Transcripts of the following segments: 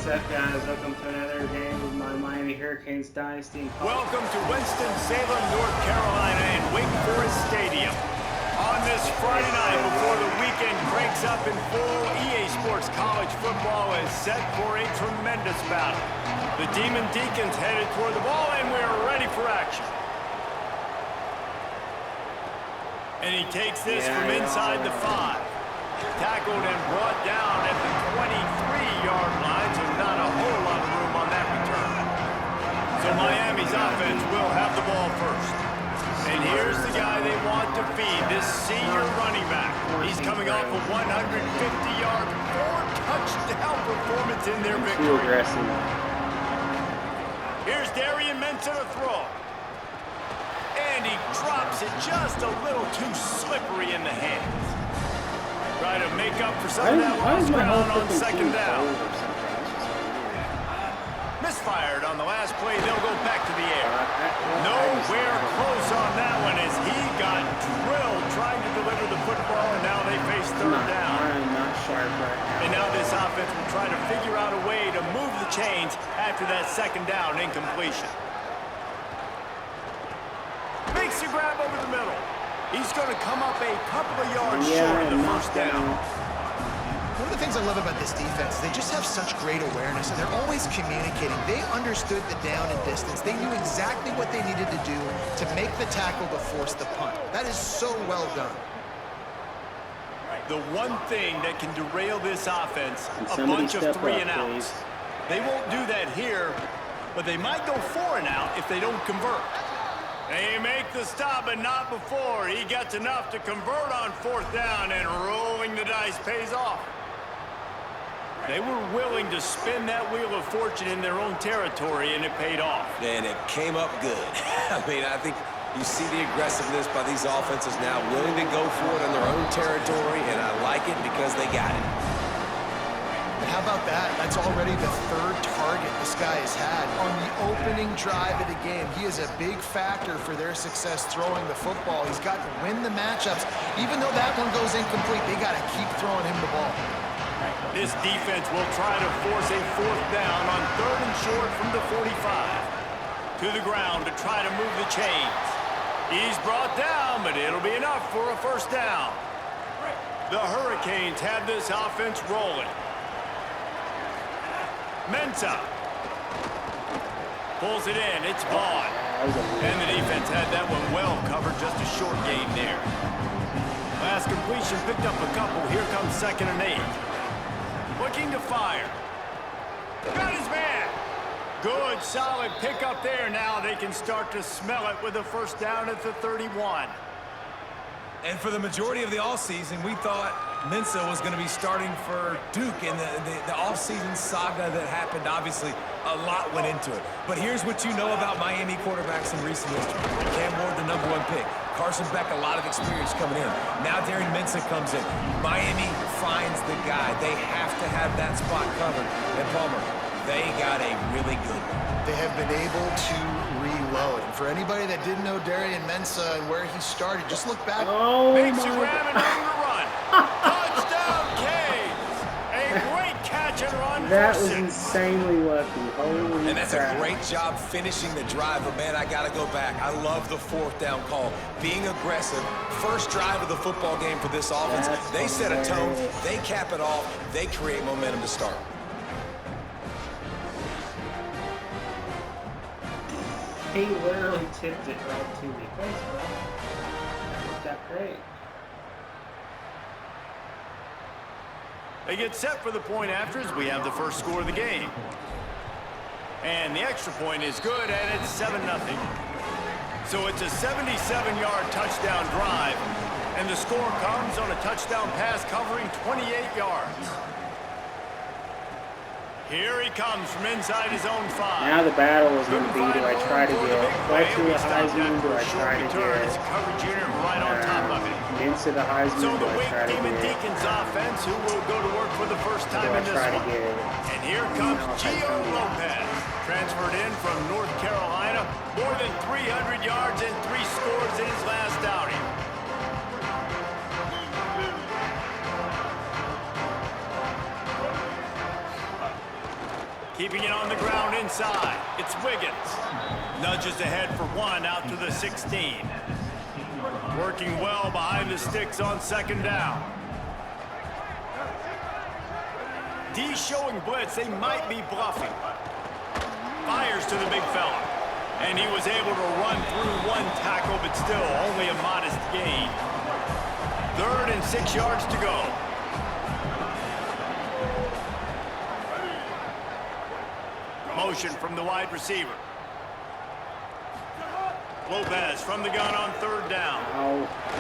What's up, guys? Welcome to another game of my Miami Hurricanes Dynasty. Welcome to Winston-Salem, North Carolina and Wake Forest Stadium. On this Friday night before the weekend cranks up in full, EA Sports College football is set for a tremendous battle. The Demon Deacons headed toward the ball and we're ready for action. And he takes this from inside the 5. Tackled and brought down at the 23-yard line, so not a whole lot of room on that return. So Miami's offense will have the ball first. And here's the guy they want to feed, this senior running back. He's coming off a 150-yard, 4-touchdown performance in their victory. Here's Darian Mensah to throw. And he drops it just a little too slippery in the hands. Try to make up for some of that lost ground on second down. Misfired on the last play. They'll go back to the air. Nowhere close on that one as he got drilled trying to deliver the football, and now they face third down. And now this offense will try to figure out a way to move the chains after that second down incompletion. Makes a grab over the middle. He's going to come up a couple of yards short of the first down. One of the things I love about this defense, they just have such great awareness, and they're always communicating. They understood the down and distance. They knew exactly what they needed to do to make the tackle to force the punt. That is so well done. The one thing that can derail this offense, a bunch of 3 and outs. They won't do that here, but they might go 4 and out if they don't convert. They make the stop, but not before. He gets enough to convert on fourth down, and rolling the dice pays off. They were willing to spin that wheel of fortune in their own territory, and it paid off. And it came up good. I mean, I think you see the aggressiveness by these offenses now, willing to go for it in their own territory, and I like it because they got it. And how about that? That's already the 3rd target this guy has had on the opening drive of the game. He is a big factor for their success throwing the football. He's got to win the matchups. Even though that one goes incomplete, they got to keep throwing him the ball. This defense will try to force a 4th down on 3rd and short from the 45. To the ground to try to move the chains. He's brought down, but it'll be enough for a first down. The Hurricanes have this offense rolling. Mensah pulls it in. It's Vaughn. And the defense had that one well covered. Just a short gain there. Last completion picked up a couple. Here comes 2nd and 8. Looking to fire. Got his man. Good, solid pickup there. Now they can start to smell it with a first down at the 31. And for the majority of the offseason, we thought Mensah was going to be starting for Duke in the offseason saga that happened. Obviously, a lot went into it. But here's what you know about Miami quarterbacks in recent history. Cam Ward, the #1 pick. Carson Beck, a lot of experience coming in. Now Darian Mensah comes in. Miami finds the guy. They have to have that spot covered. And Palmer, they got a really good one. They have been able to reload. And for anybody that didn't know Darian Mensah and where he started, just look back. Makes a grab and over the run. Touchdown, Canes! A great catch and run. That was insanely lucky. Holy And that's crap. a great job finishing the drive, but man, I got to go back. I love the 4th down call. Being aggressive, first drive of the football game for this offense. They set a tone, they cap it off, they create momentum to start. He literally tipped it right to me. Thanks, bro. That worked out great. They get set for the point after as we have the first score of the game. And the extra point is good, and it's 7-0. So it's a 77-yard touchdown drive, and the score comes on a touchdown pass covering 28 yards. Here he comes from inside his own 5. Now the battle is going to be, do I try to get Fletcher the Heisman, do I try to get coverage unit right on top of it. Mensah the Heisman, So do the I Wake try to Demon get Deacons offense, who will go to work for the first time in this one. And here comes Gio Lopez, transferred in from North Carolina, more than 300 yards and 3 scores in his last outing. Keeping it on the ground inside. It's Wiggins. Nudges ahead for 1 out to the 16. Working well behind the sticks on 2nd down. D showing blitz. They might be bluffing. Fires to the big fella. And he was able to run through 1 tackle, but still only a modest gain. 3rd and 6 yards to go. Motion from the wide receiver. Lopez from the gun on 3rd down.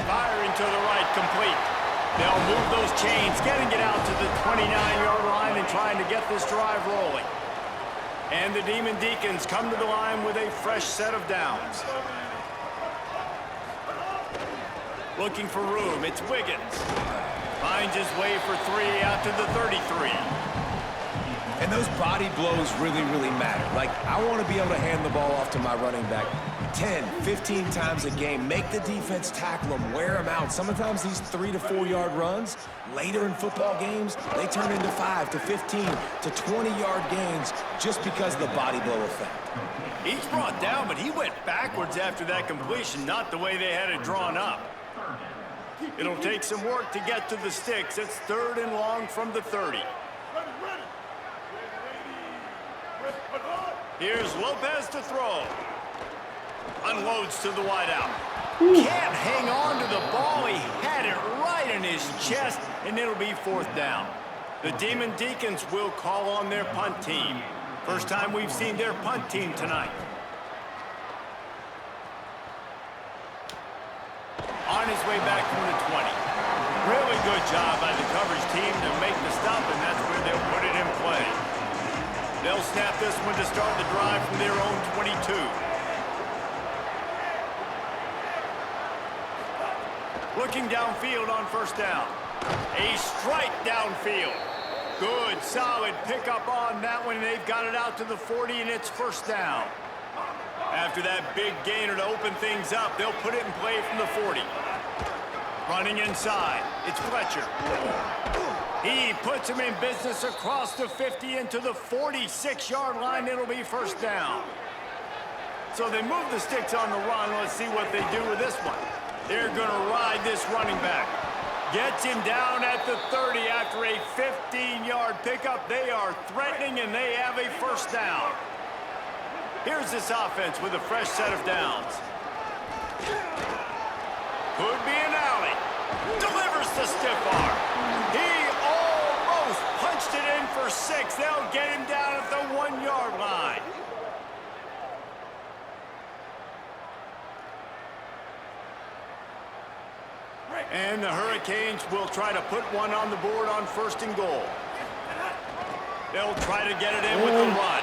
Firing to the right, complete. They'll move those chains, getting it out to the 29-yard line and trying to get this drive rolling. And the Demon Deacons come to the line with a fresh set of downs. Looking for room, it's Wiggins. Finds his way for 3 out to the 33. And those body blows really, really matter. Like, I want to be able to hand the ball off to my running back 10, 15 times a game. Make the defense tackle them, wear them out. Sometimes these 3 to 4 yard runs, later in football games, they turn into 5 to 15 to 20-yard gains just because of the body blow effect. He's brought down, but he went backwards after that completion, not the way they had it drawn up. It'll take some work to get to the sticks. It's 3rd and long from the 30. Here's Lopez to throw. Unloads to the wideout. Can't hang on to the ball. He had it right in his chest, and it'll be 4th down. The Demon Deacons will call on their punt team. First time we've seen their punt team tonight. On his way back from the 20. Really good job by the coverage team to make the stop, and that's where they'll put it in play. They'll snap this one to start the drive from their own 22. Looking downfield on 1st down. A strike downfield. Good, solid pickup on that one. They've got it out to the 40, and it's 1st down. After that big gainer to open things up, they'll put it in play from the 40. Running inside, it's Fletcher. He puts him in business across the 50 into the 46-yard line. It'll be 1st down. So they move the sticks on the run. Let's see what they do with this one. They're going to ride this running back. Gets him down at the 30 after a 15-yard pickup. They are threatening, and they have a 1st down. Here's this offense with a fresh set of downs. Could be an alley. Delivers the stiff arm. He almost punched it in for 6. They'll get him down at the 1-yard line. And the Hurricanes will try to put one on the board on 1st and goal. They'll try to get it in with the run.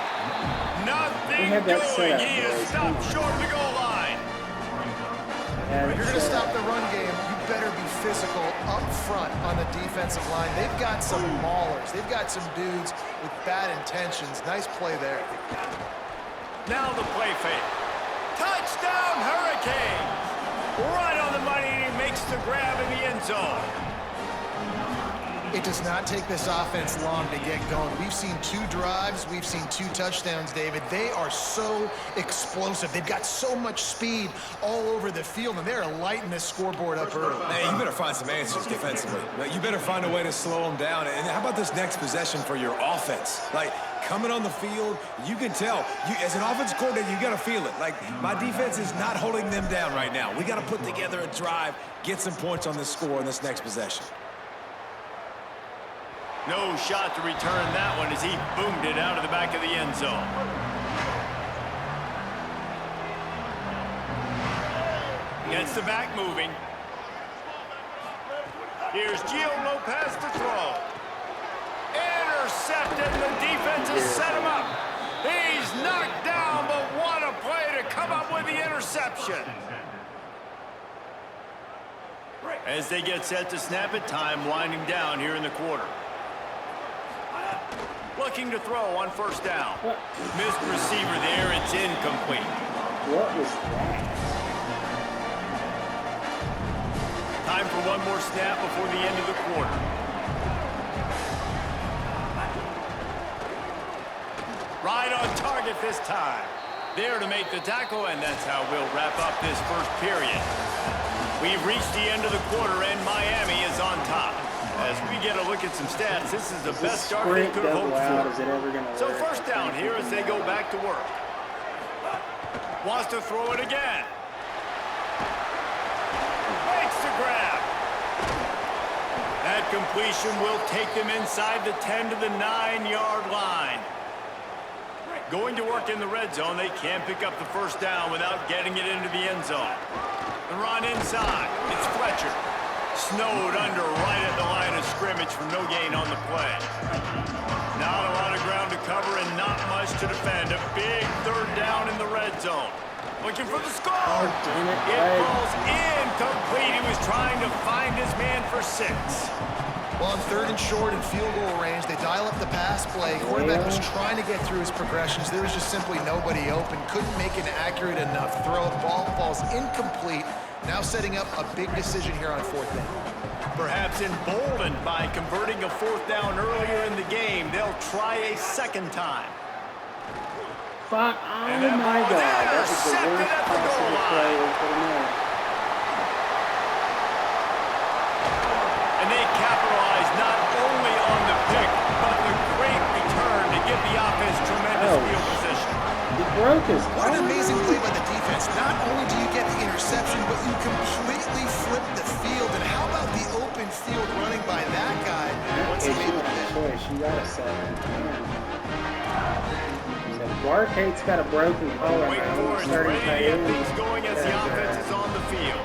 Nothing doing. He is stopped short of the goal line. If you're going to stop the run game, you better be physical up front on the defensive line. They've got some maulers. They've got some dudes with bad intentions. Nice play there. Now the play fake. Touchdown, Hurricanes! Right on the money, and he makes the grab in the end zone. It does not take this offense long to get going. We've seen 2 drives. We've seen 2 touchdowns, David. They are so explosive. They've got so much speed all over the field, and they're lighting this scoreboard up early. Man, you better find some answers defensively. You better find a way to slow them down. And how about this next possession for your offense? Like, coming on the field, you can tell. As an offensive coordinator, you got to feel it. Like, my defense is not holding them down right now. We got to put together a drive, get some points on this score in this next possession. No shot to return that one as he boomed it out of the back of the end zone. Gets the back moving. Here's Gio Lopez to throw. Intercepted. The defense has set him up. He's knocked down, but what a play to come up with the interception. As they get set to snap it, time winding down here in the quarter. Looking to throw on 1st down. Missed receiver there. It's incomplete. What was that? Time for one more snap before the end of the quarter. Right on target this time. There to make the tackle, and that's how we'll wrap up this first period. We've reached the end of the quarter, and Miami is on top. As we get a look at some stats, this is the best start they could have hoped for. So first down here as they go back to work. Wants to throw it again. Makes the grab. That completion will take them inside the 10 to the 9-yard line. Going to work in the red zone, they can't pick up the first down without getting it into the end zone. The run inside. It's Fletcher. Snowed under right at the line of scrimmage for no gain on the play. Not a lot of ground to cover and not much to defend. A big third down in the red zone. Looking for the score. Oh, damn it. It falls incomplete. He was trying to find his man for 6. Well, on 3rd and short and field goal range, they dial up the pass play. Quarterback was trying to get through his progressions. There was just simply nobody open. Couldn't make an accurate enough throw. The ball falls incomplete. Now setting up a big decision here on 4th down. Perhaps emboldened by converting a 4th down earlier in the game, they'll try a second time. But, oh my God, that was the worst possible play we could have made. And they capitalize not only on the pick, but the great return to give the offense tremendous field position. He broke his What an arm. amazing play by the defense. Not only do you get the interception, but you completely flip the field. And how about the open field running by that guy? What's he able to do? Choice. You got a 7. Barcade's got a broken collarbone. Wait for it. Ready to get things going as the offense is on the field.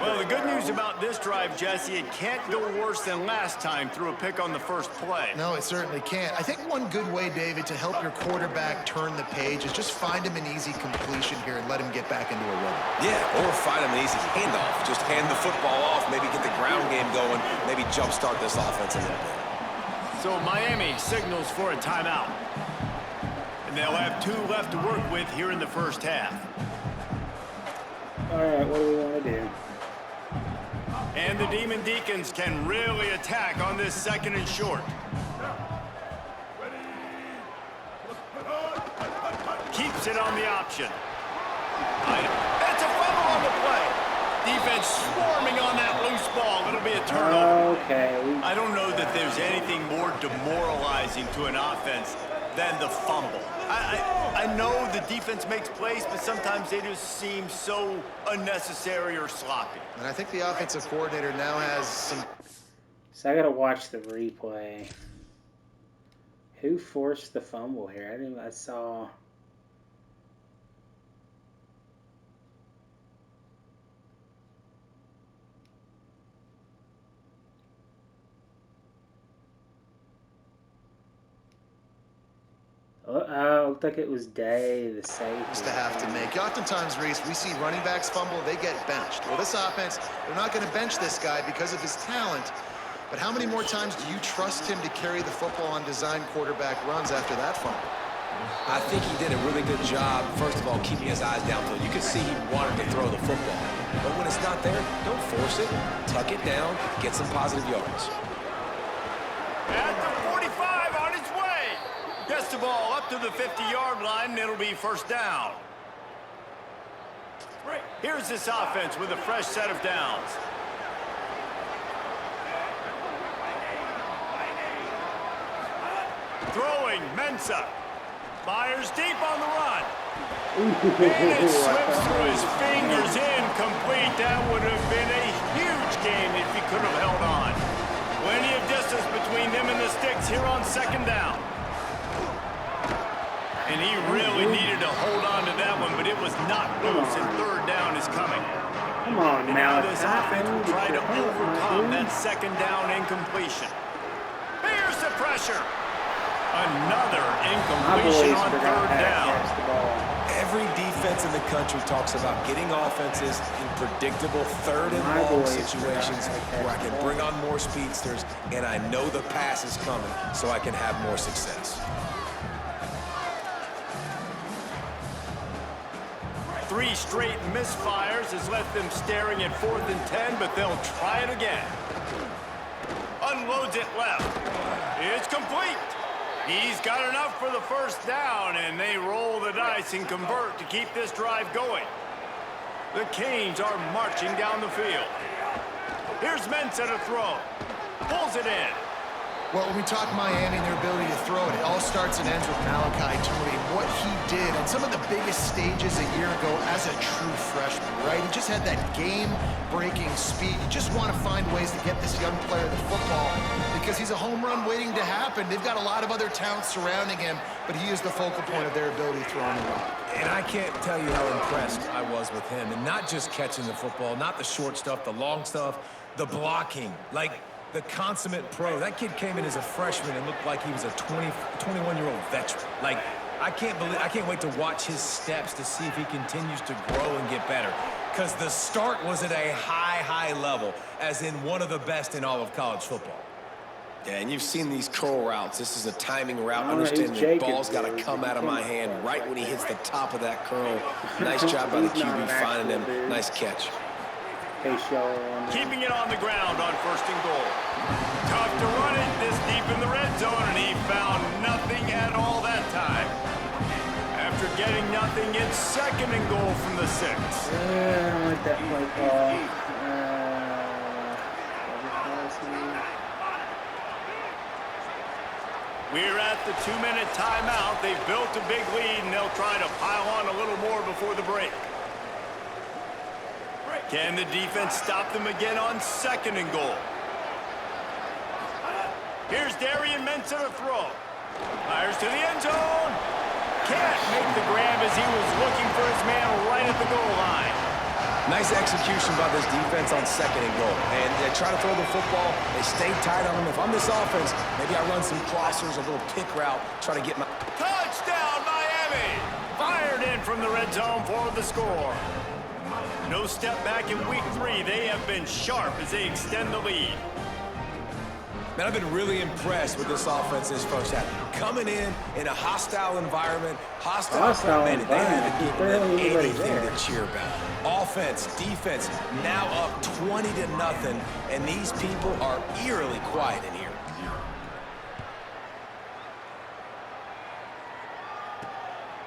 Well, the good news about this drive, Jesse, it can't go worse than last time through a pick on the first play. No, it certainly can't. I think one good way, David, to help your quarterback turn the page is just find him an easy completion here and let him get back into a rhythm. Yeah, or find him an easy handoff. Just hand the football off, maybe get the ground game going, maybe jumpstart this offense a little bit. So Miami signals for a timeout. And they'll have 2 left to work with here in the first half. All right, what do we want to do? And the Demon Deacons can really attack on this 2nd and short. Keeps it on the option. That's a fumble on the play. Defense swarming on that loose ball. It'll be a turnover. Okay. I don't know that there's anything more demoralizing to an offense than the fumble. I know the defense makes plays, but sometimes they just seem so unnecessary or sloppy. And I think the offensive coordinator now has some... So I got to watch the replay. Who forced the fumble here? I saw... I looked like it was Day, the safety. Just to have to make. Oftentimes, Reese, we see running backs fumble, they get benched. Well, this offense, they're not going to bench this guy because of his talent. But how many more times do you trust him to carry the football on design quarterback runs after that fumble? I think he did a really good job, first of all, keeping his eyes downfield. You could see he wanted to throw the football. But when it's not there, don't force it. Tuck it down, get some positive yards. At the 45 on its way. Gets the ball up to the 50-yard line, and it'll be first down. Here's this offense with a fresh set of downs. Throwing, Mensah. Fires deep on the run. And it slips through his fingers, incomplete. That would have been a huge gain if he could have held on. Plenty of distance between them and the sticks here on second down. And he really needed to hold on to that one, but it was not loose, and third down is coming. Come on, And now now this offense will try to overcome that second down incompletion. Here's the pressure. Another incompletion on third down. Every defense in the country talks about getting offenses in predictable third and long situations where I can bring on more speedsters and I know the pass is coming so I can have more success. Three straight misfires has left them staring at 4th and 10, but they'll try it again. Unloads it left. It's complete. He's got enough for the first down, and they roll the dice and convert to keep this drive going. The Canes are marching down the field. Here's Mensah to throw. Pulls it in. Well, when we talk Miami and their ability to throw it, it all starts and ends with Malachi Tui and what he did on some of the biggest stages a year ago as a true freshman, right? He just had that game-breaking speed. You just want to find ways to get this young player the football because he's a home run waiting to happen. They've got a lot of other talent surrounding him, but he is the focal point of their ability to throw on the rock. And I can't tell you how impressed I was with him. And not just catching the football, not the short stuff, the long stuff, the blocking. Like, the consummate pro. That kid came in as a freshman and looked like he was a 21-year-old veteran. Like, I can't wait to watch his steps to see if he continues to grow and get better. Because the start was at a high level, as in one of the best in all of college football. Yeah, and you've seen these curl routes. This is a timing route. Understand the ball's got to come out of my hand right when he hits the top of that curl. Nice job by the QB finding him. Nice catch. Keeping it on the ground on 1st and goal. Tough to run it this deep in the red zone, and he found nothing at all that time. After getting nothing, it's 2nd and goal from the 6. I don't like that play call. We're at the 2-minute timeout. They've built a big lead, and they'll try to pile on a little more before the break. Can the defense stop them again on 2nd and goal? Here's Darian Mensah to throw. Fires to the end zone. Can't make the grab as he was looking for his man right at the goal line. Nice execution by this defense on 2nd and goal. And they try to throw the football. They stay tight on him. If I'm this offense, maybe I run some crossers, a little pick route, try to get my... Touchdown, Miami! Fired in from the red zone for the score. No step back in week 3. They have been sharp as they extend the lead. Man, I've been really impressed with this offense this first half. Coming in a hostile environment, environment, they haven't given them anything to cheer about. Offense, defense, now up 20-0, and these people are eerily quiet in here.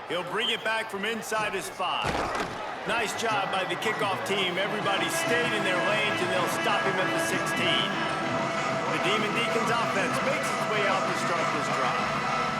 He'll bring it back from inside his 5. Nice job by the kickoff team. Everybody stayed in their lanes, and they'll stop him at the 16. The Demon Deacons offense makes its way out to start this drive.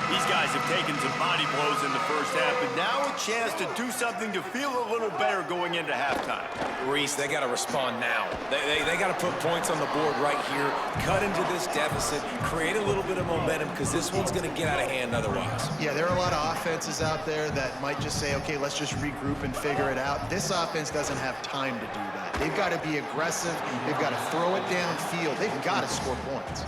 These guys have taken some body blows in the first half, but now a chance to do something to feel a little better going into halftime. Reese, they got to respond now. They got to put points on the board right here, cut into this deficit, create a little bit of momentum, because this one's going to get out of hand otherwise. Yeah, there are a lot of offenses out there that might just say, okay, let's just regroup and figure it out. This offense doesn't have time to do that. They've got to be aggressive. They've got to throw it downfield. They've got to score points.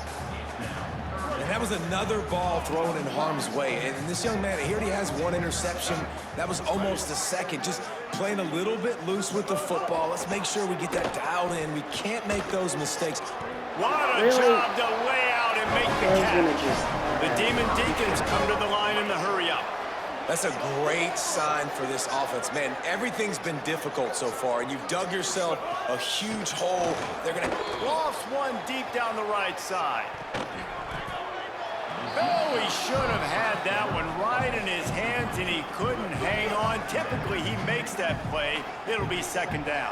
And that was another ball thrown in harm's way. And this young man, he already has 1 interception. That was almost a second. Just playing a little bit loose with the football. Let's make sure we get that dialed in. We can't make those mistakes. What a job to lay out and make the catch. The Demon Deacons come to the line in the hurry-up. That's a great sign for this offense. Man, everything's been difficult so far, and you've dug yourself a huge hole. They're going to... Lost one deep down the right side. Oh, he should have had that one right in his hands, and he couldn't hang on. Typically, he makes that play. It'll be 2nd down.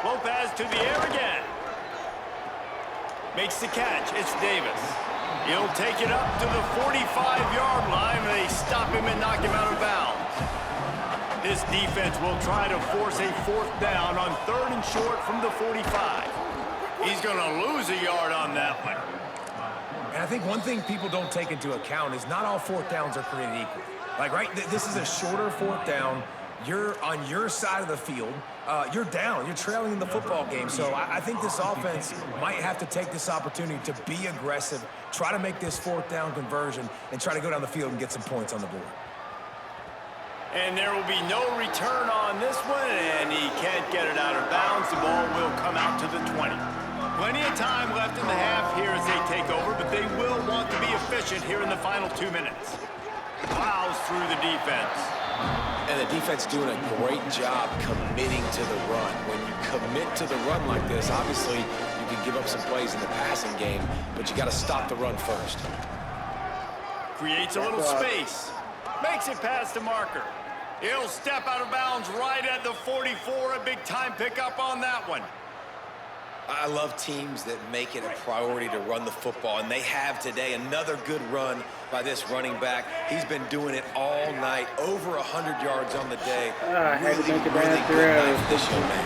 Lopez to the air again. Makes the catch. It's Davis. He'll take it up to the 45-yard line, and they stop him and knock him out of bounds. This defense will try to force a 4th down on 3rd and short from the 45. He's going to lose a yard on that one. And I think one thing people don't take into account is not all 4th downs are created equal. Like, right, this is a shorter 4th down. You're on your side of the field. You're down. You're trailing in the football game. So I think this offense might have to take this opportunity to be aggressive, try to make this 4th down conversion, and try to go down the field and get some points on the board. And there will be no return on this one, and he can't get it out of bounds. The ball will come out to the 20. Plenty of time left in the half here as they take over, but they will want to be efficient here in the final 2 minutes. Plows through the defense. And the defense doing a great job committing to the run. When you commit to the run like this, obviously, you can give up some plays in the passing game, but you got to stop the run first. Creates a little space. Makes it past the marker. He'll step out of bounds right at the 44. A big-time pickup on that one. I love teams that make it a priority to run the football, and they have today. Another good run by this running back. He's been doing it all night, over 100 yards on the day. I had to make a bad throw. This young man.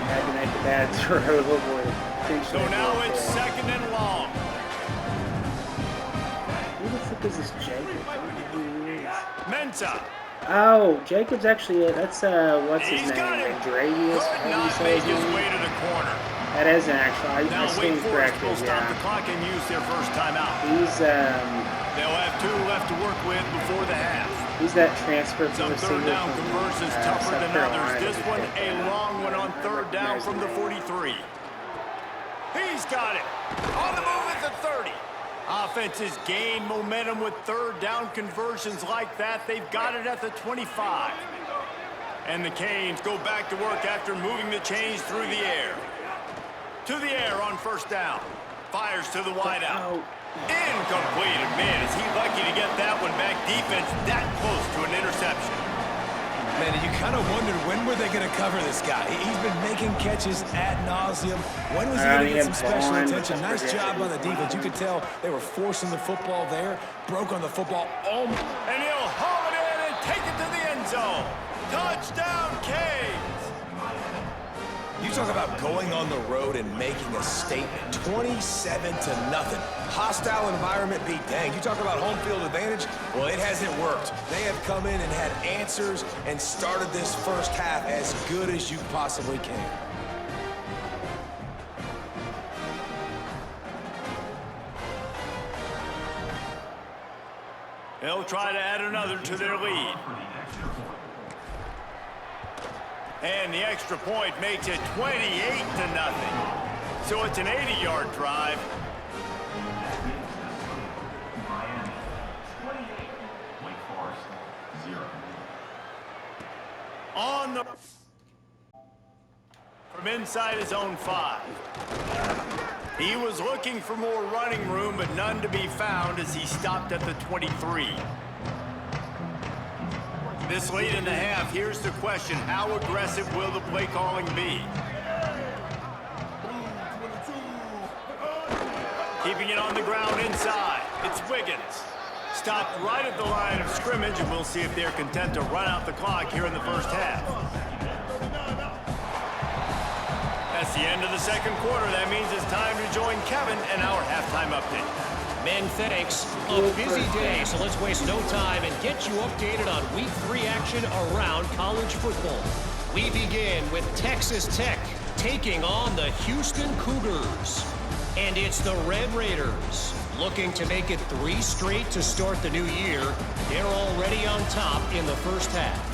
I had to make a bad throw. So now it's 2nd and long. Who the fuck is this Jacob? Mensa. Oh, Jacob's actually that's what's his He's got name? it. Andreas? Could not make his way to the corner. That is actually. Now I Wake stand Forest corrected. will stop the Yeah. clock and use their first timeout. He's They'll have 2 left to work with before the half. he's that transfer from Some the third down from, conversions tougher South than Carolina. others. This one a long one on 3rd down from the 43. He's got it. On the move at the 30. Offenses gain momentum with 3rd down conversions like that. They've got it at the 25. And the Canes go back to work after moving the chains through the air. To the air on 1st down. Fires to the wideout. Incomplete. Man, is he lucky to get that one back. Defense that close to an interception. Man, you kind of wondered when were they going to cover this guy. He's been making catches ad nauseum. When was he going to get some special attention? Nice job by the defense. You could tell they were forcing the football there. Broke on the football. And he'll haul it in and take it to the end zone. Touchdown, Canes. You talk about going on the road and making a statement. 27-0. Hostile environment be dang. You talk about home field advantage? Well, it hasn't worked. They have come in and had answers and started this first half as good as you possibly can. They'll try to add another to their lead. And the extra point makes it 28-0. So it's an 80-yard drive. On the from inside his own 5. He was looking for more running room, but none to be found as he stopped at the 23. This late in the half, here's the question. How aggressive will the play calling be? Keeping it on the ground inside. It's Wiggins. Stopped right at the line of scrimmage, and we'll see if they're content to run out the clock here in the first half. That's the end of the 2nd quarter. That means it's time to join Kevin and our halftime update. Men, thanks. A busy day, so let's waste no time and get you updated on Week 3 action around college football. We begin with Texas Tech taking on the Houston Cougars. And it's the Red Raiders looking to make it 3 straight to start the new year. They're already on top in the first half.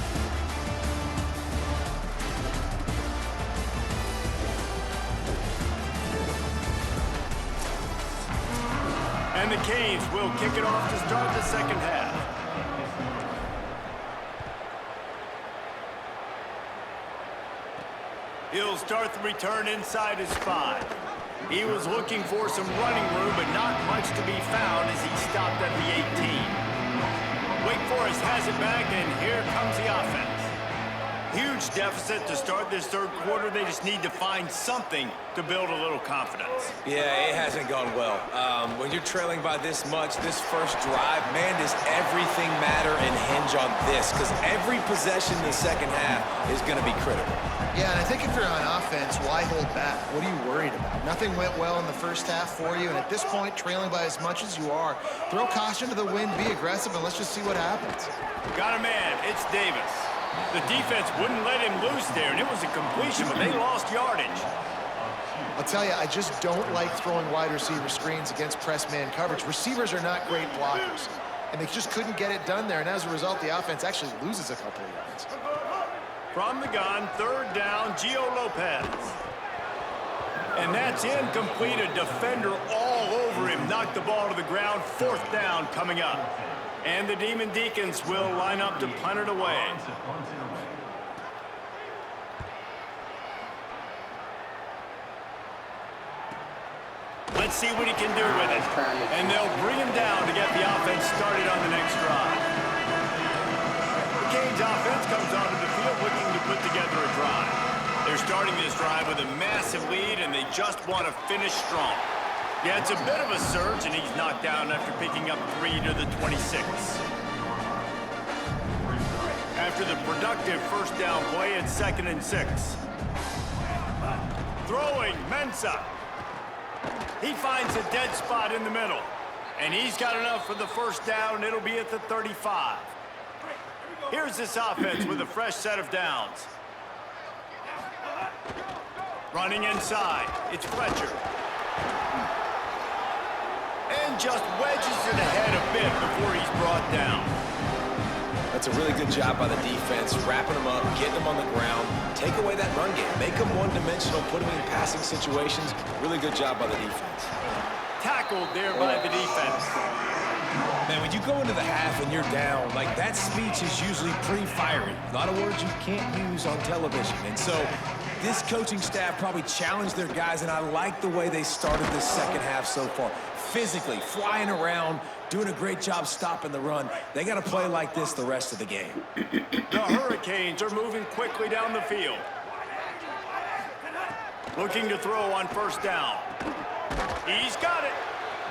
And the Canes will kick it off to start the second half. He'll start the return inside his 5. He was looking for some running room, but not much to be found as he stopped at the 18. Wake Forest has it back, and here comes the offense. Huge deficit to start this 3rd quarter. They just need to find something to build a little confidence. Yeah, it hasn't gone well. When you're trailing by this much, this first drive, man, does everything matter and hinge on this? Because every possession in the second half is going to be critical. Yeah, and I think if you're on offense, why hold back? What are you worried about? Nothing went well in the first half for you, and at this point, trailing by as much as you are, throw caution to the wind, be aggressive, and let's just see what happens. Got a man. It's Davis. The defense wouldn't let him loose there, and it was a completion, but they lost yardage. I'll tell you, I just don't like throwing wide receiver screens against press man coverage. Receivers are not great blockers, and they just couldn't get it done there, and as a result, the offense actually loses a couple of yards. From the gun, 3rd down, Gio Lopez. And that's incomplete. A defender all over him. Knocked the ball to the ground. 4th down coming up. And the Demon Deacons will line up to punt it away. Let's see what he can do with it. And they'll bring him down to get the offense started on the next drive. The Canes offense comes onto the field looking to put together a drive. They're starting this drive with a massive lead, and they just want to finish strong. Yeah, it's a bit of a surge, and he's knocked down after picking up 3 to the 26. After the productive first down play, it's 2nd and 6. Throwing, Mensah. He finds a dead spot in the middle. And he's got enough for the first down. It'll be at the 35. Here's this offense with a fresh set of downs. Running inside, it's Fletcher. And just wedges it ahead a bit before he's brought down. That's a really good job by the defense, wrapping them up, getting them on the ground, take away that run game, make them one-dimensional, put them in passing situations. Really good job by the defense. Tackled there by the defense. Man, when you go into the half and you're down, like that speech is usually pretty fiery. A lot of words you can't use on television. And so this coaching staff probably challenged their guys, and I like the way they started this second half so far. Physically, flying around, doing a great job stopping the run. They got to play like this the rest of the game. The Hurricanes are moving quickly down the field. Looking to throw on first down. He's got it.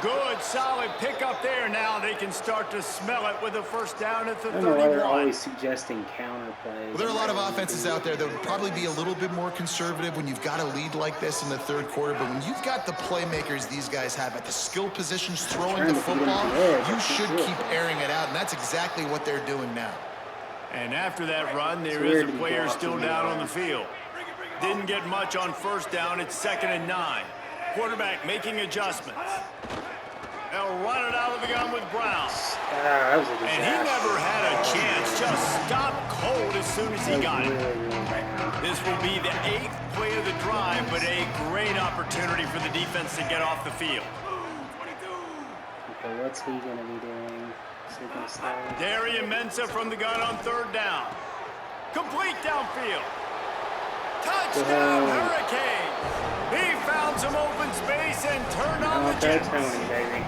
Good, solid pickup there. Now they can start to smell it with a first down at the 31. I don't know why they're always suggesting counter plays. Well, there are a lot of offenses out there that would probably be a little bit more conservative when you've got a lead like this in the third quarter. But when you've got the playmakers these guys have at the skill positions throwing the football, you should keep airing it out. And that's exactly what they're doing now. And after that run, there is a player still down on the field. Didn't get much on first down. It's 2nd and 9. Quarterback making adjustments. They'll run it out of the gun with Brown. That was a disaster. And he never had a chance. Just stopped cold as soon as he got it. This will be the 8th play of the drive, but a great opportunity for the defense to get off the field. Okay, what's he going to be doing? Is he going to stay? Darian Mensah from the gun on third down. Complete downfield. Touchdown, Hurricanes. He found some open space and turned on the Jets. Tony, baby.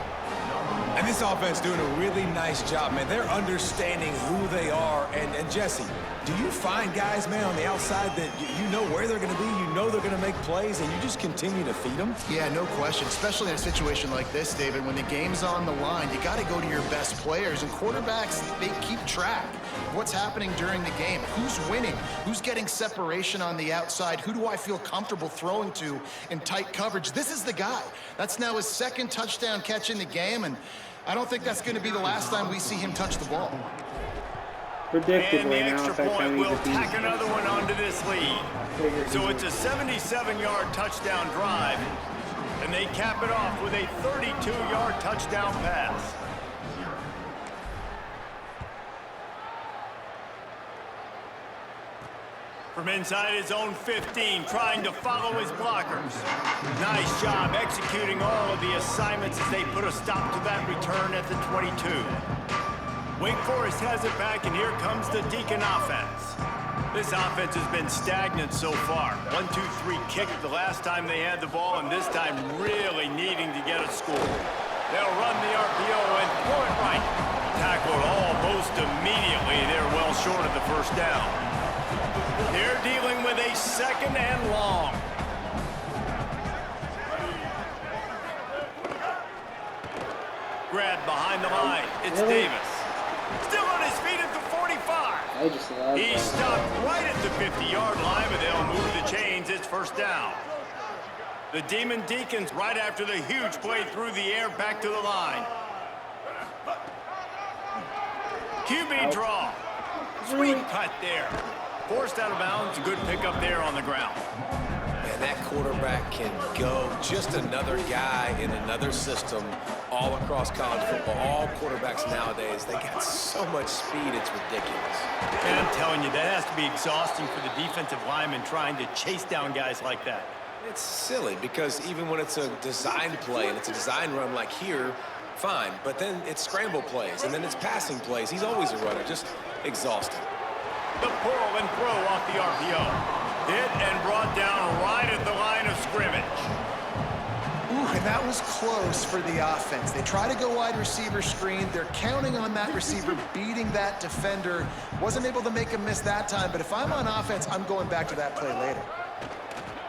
And this offense doing a really nice job, man. They're understanding who they are. And Jesse, do you find guys, man, on the outside that you know where they're going to be, you know they're going to make plays, and you just continue to feed them? Yeah, no question, especially in a situation like this, David. When the game's on the line, you got to go to your best players. And quarterbacks, they keep track of what's happening during the game. Who's winning? Who's getting separation on the outside? Who do I feel comfortable throwing to in tight coverage? This is the guy. That's now his 2nd touchdown catch in the game, and I don't think that's going to be the last time we see him touch the ball. Predictably, and the now, extra point will tack beat. another one onto this lead. So it's a 77-yard touchdown drive, and they cap it off with a 32-yard touchdown pass. From inside his own 15, trying to follow his blockers. Nice job executing all of the assignments as they put a stop to that return at the 22. Wake Forest has it back, and here comes the Deacon offense. This offense has been stagnant so far. 1-2-3 kick the last time they had the ball, and this time really needing to get a score. They'll run the RPO and throw it right. Tackled almost immediately. They're well short of the first down. They're dealing with a 2nd and long. Grabbed behind the line. It's Davis. Still on his feet at the 45. He stopped right at the 50-yard line, but they'll move the chains. It's first down. The Demon Deacons right after the huge play through the air back to the line. QB draw. Sweet cut there. Forced out of bounds. Good pickup there on the ground. Man, that quarterback can go. Just another guy in another system all across college football. All quarterbacks nowadays, they got so much speed, it's ridiculous. And I'm telling you, that has to be exhausting for the defensive lineman trying to chase down guys like that. It's silly because even when it's a design play and it's a design run like here, fine. But then it's scramble plays and then it's passing plays. He's always a runner, just exhausting. The pull and throw off the RPO. Hit and brought down right at the line of scrimmage. Ooh, And that was close for the offense. They try to go wide receiver screen. They're counting on that receiver beating that defender. Wasn't able to make him miss that time, but if I'm on offense, I'm going back to that play later.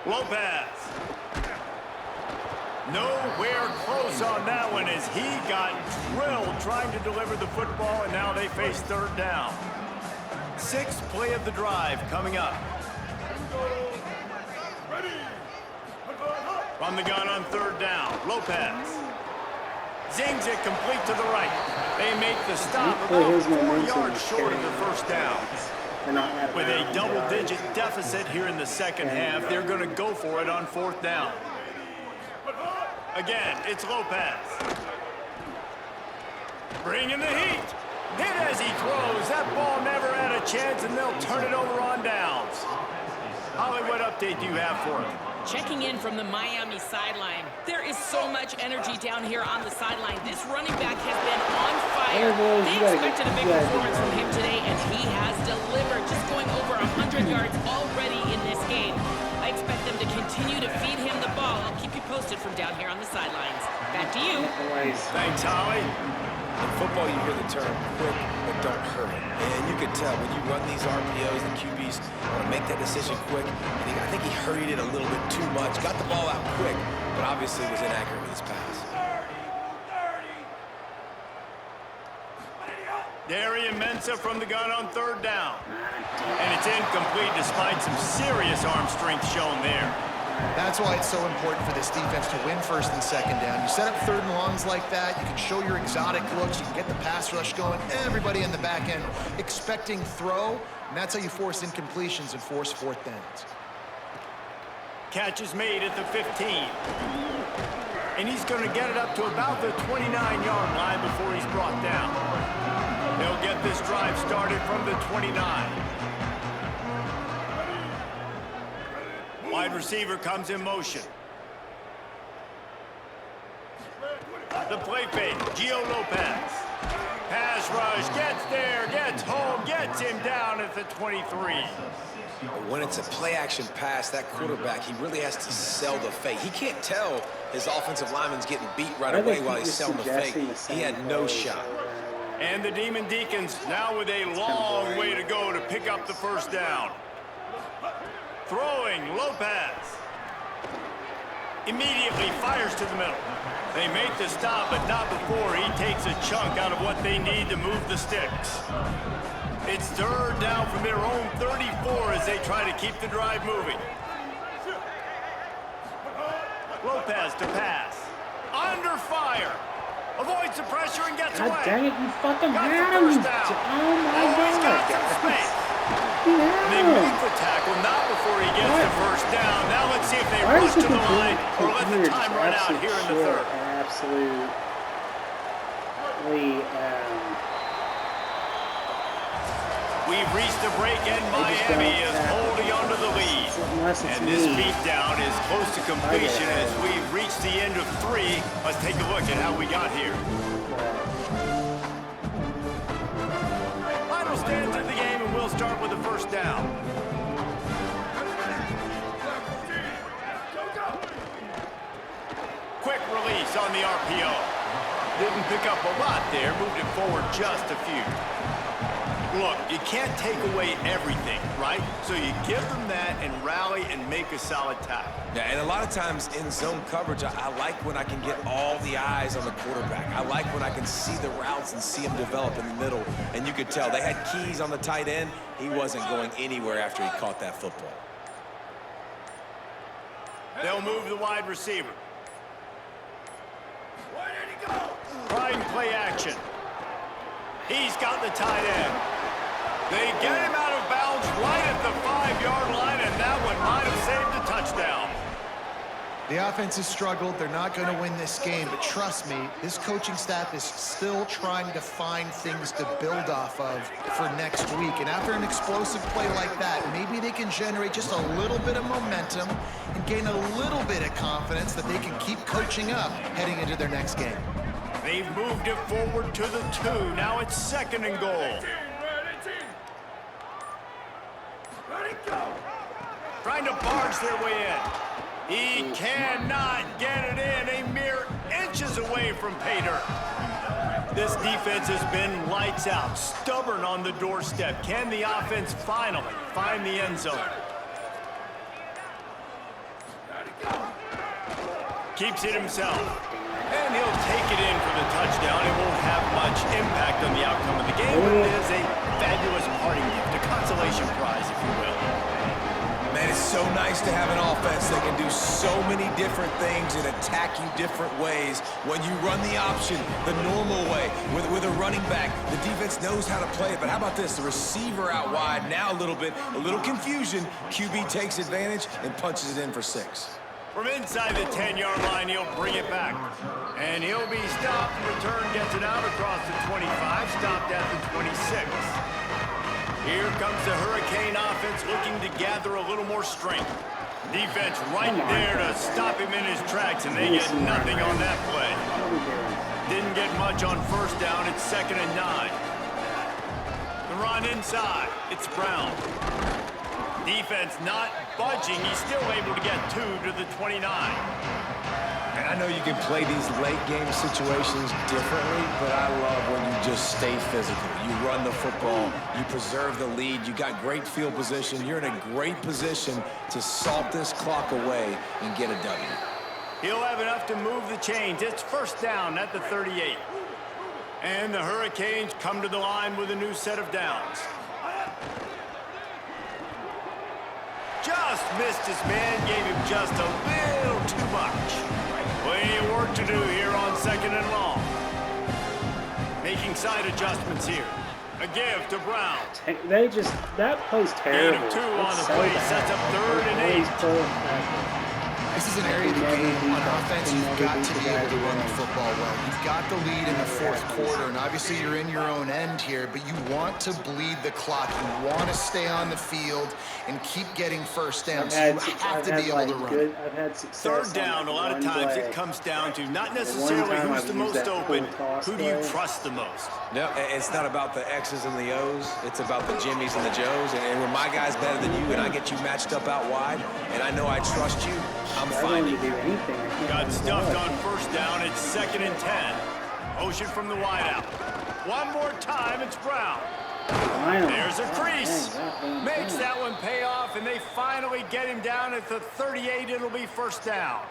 Lopez. Nowhere close on that one as he got drilled trying to deliver the football, and now they face third down. Sixth play of the drive coming up. From the gun on third down, Lopez. Zings it complete to the right. They make the stop about 4 yards short of the first down. With a double-digit deficit here in the second half, they're going to go for it on fourth down. Again, it's Lopez. Bringing the heat. Hit as he throws. That ball never had a chance, and they'll turn it over on downs. Holly, what update do you have for him? Checking in from the Miami sideline. There is so much energy down here on the sideline. This running back has been on fire. They expected a big performance from him today, and he has delivered, just going over 100 yards already in this game. I expect them to continue to feed him the ball. I'll keep you posted from down here on the sidelines. Back to you. Thanks, Holly. In football, you hear the term quick but don't hurry. And you can tell when you run these RPOs, the QBs want to make that decision quick. And I think he hurried it a little bit too much. Got the ball out quick, but obviously was inaccurate with his pass. Darian Mensah from the gun on third down. And it's incomplete despite some serious arm strength shown there. That's why it's so important for this defense to win first and second down. You set up third and longs like that, you can show your exotic looks, you can get the pass rush going, everybody in the back end expecting throw, and that's how you force incompletions and force fourth downs. Catch is made at the 15. And he's going to get it up to about the 29-yard line before he's brought down. They'll get this drive started from the 29. Wide receiver comes in motion. The play fake, Gio Lopez. Pass rush, gets there, gets home, gets him down at the 23. When it's a play-action pass, that quarterback, he really has to sell the fake. He can't tell his offensive lineman's getting beat right away while he's selling the fake. He had no shot. And the Demon Deacons now with a long way to go to pick up the first down. Throwing, Lopez. Immediately fires to the middle. They make the stop, but not before he takes a chunk out of what they need to move the sticks. It's third down from their own 34 as they try to keep the drive moving. Lopez to pass. Under fire. Avoids the pressure and gets away. God dang it, you fucking got had the him. first down. Oh my God. He's got some space. They make the tackle, not before he gets the first down. Now let's see if they rush to the line or let the time run out here in the third. Absolutely. We've reached the break and Miami is holding on to the lead. And this beatdown is close to completion as we've reached the end of 3. Let's take a look at how we got here. Final stands of the game, and we'll start with the first down. Quick release on the RPO. Didn't pick up a lot there, moved it forward just a few. Look, you can't take away everything, right? So you give them that and rally and make a solid tackle. Yeah, and a lot of times in zone coverage, I like when I can get all the eyes on the quarterback. I like when I can see the routes and see them develop in the middle. And you could tell they had keys on the tight end. He wasn't going anywhere after he caught that football. They'll move the wide receiver. Where did he go? Trying play action. He's got the tight end. They get him out of bounds right at the 5-yard line, and that one might have saved a touchdown. The offense has struggled. They're not going to win this game, but trust me, this coaching staff is still trying to find things to build off of for next week. And after an explosive play like that, maybe they can generate just a little bit of momentum and gain a little bit of confidence that they can keep coaching up heading into their next game. They've moved it forward to the 2. Now it's 2nd and goal. Trying to barge their way in. He cannot get it in. A mere inches away from pay dirt. This defense has been lights out, stubborn on the doorstep. Can the offense finally find the end zone? Keeps it himself. And he'll take it in for the touchdown. It won't have much impact on the outcome of the game, but it is a fabulous parting gift, a consolation prize, if you will. Man, it's so nice to have an offense that can do so many different things and attack you different ways. When you run the option the normal way with a running back, the defense knows how to play it. But how about this? The receiver out wide, now a little confusion. QB takes advantage and punches it in for 6. From inside the 10-yard line, he'll bring it back. And he'll be stopped. Return gets it out across the 25, stopped at the 26. Here comes the Hurricane offense looking to gather a little more strength. Defense right there to stop him in his tracks, and they get nothing on that play. Didn't get much on first down. It's 2nd and 9. The run inside. It's Brown. Defense not budging. He's still able to get 2 to the 29. And I know you can play these late game situations differently, but I love when you just stay physical. You run the football, you preserve the lead, you got great field position. You're in a great position to salt this clock away and get a W. He'll have enough to move the chains. It's 1st down at the 38. And the Hurricanes come to the line with a new set of downs. Just missed his man, gave him just a little too much. Plenty of work to do here on 2nd and long. Making side adjustments here. A give to Brown. That play's terrible. Gain of 2 on the play, sets up 3rd and 8. This is an area of the game on offense you've got to be able to run the football well. You've got the lead in the 4th quarter, and obviously you're in your own end here, but you want to bleed the clock. You want to stay on the field and keep getting first down. So you have to be able to run. I've had success. 3rd down, a lot of times it comes down to not necessarily who's the most open, who do you trust the most? No, it's not about the X's and the O's. It's about the Jimmies and the Joes. And when my guy's better than you and I get you matched up out wide, and I know I trust you, I'm finding you. Got stuffed on 1st down. It's 2nd and 10. Motion from the wideout. One more time, it's Brown. There's a crease. Makes that one pay off, and they finally get him down at the 38. It'll be 1st down.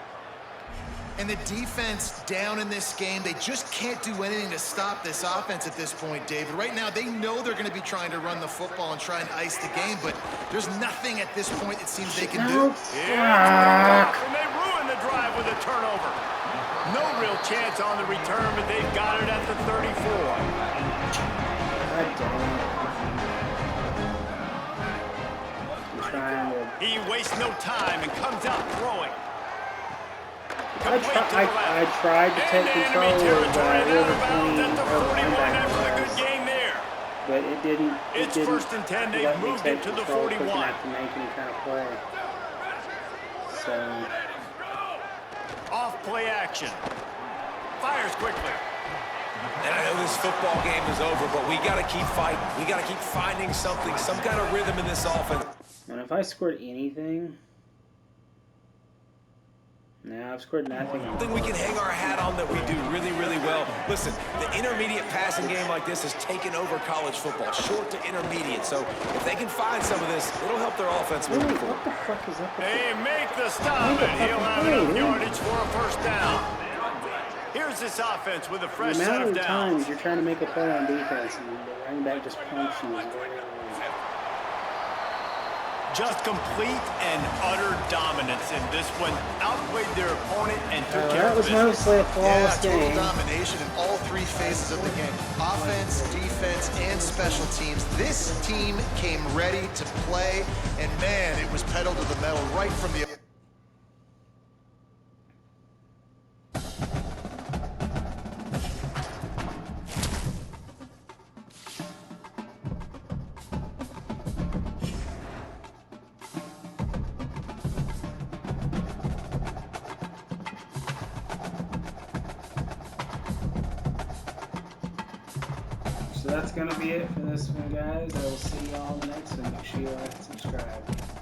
And the defense down in this game, they just can't do anything to stop this offense at this point, David. Right now, they know they're going to be trying to run the football and try and ice the game, but there's nothing at this point it seems they can do. And they ruin the drive with a turnover. No real chance on the return, but they've got it at the 34. He wastes no time and comes out throwing. I tried to take control of that but it didn't. It's 1st and 10. They've moved it to the 41. Have to make any kind of play. So off play action. Fires quickly. And I know this football game is over, but we got to keep fighting. We got to keep finding something, some kind of rhythm in this offense. And if I scored anything. No, I've scored nothing. I think we can hang our hat on that we do really, really well. Listen, the intermediate passing game like this has taken over college football, short to intermediate. So if they can find some of this, it'll help their offense move forward. What the fuck is up with They make the stop, and he'll have enough yardage for a 1st down. Here's this offense with a fresh set of downs. The amount of times you're trying to make a play on defense, and the running back just punches you. Just complete and utter dominance in this one. Outplayed their opponent and took care of business. That was mostly a flawless game. Total domination in all 3 phases of the game. Offense, defense, and special teams. This team came ready to play, and man, it was pedal to the metal right from the... So that's going to be it for this one, guys. I will see y'all in the next one. Make sure you like and subscribe.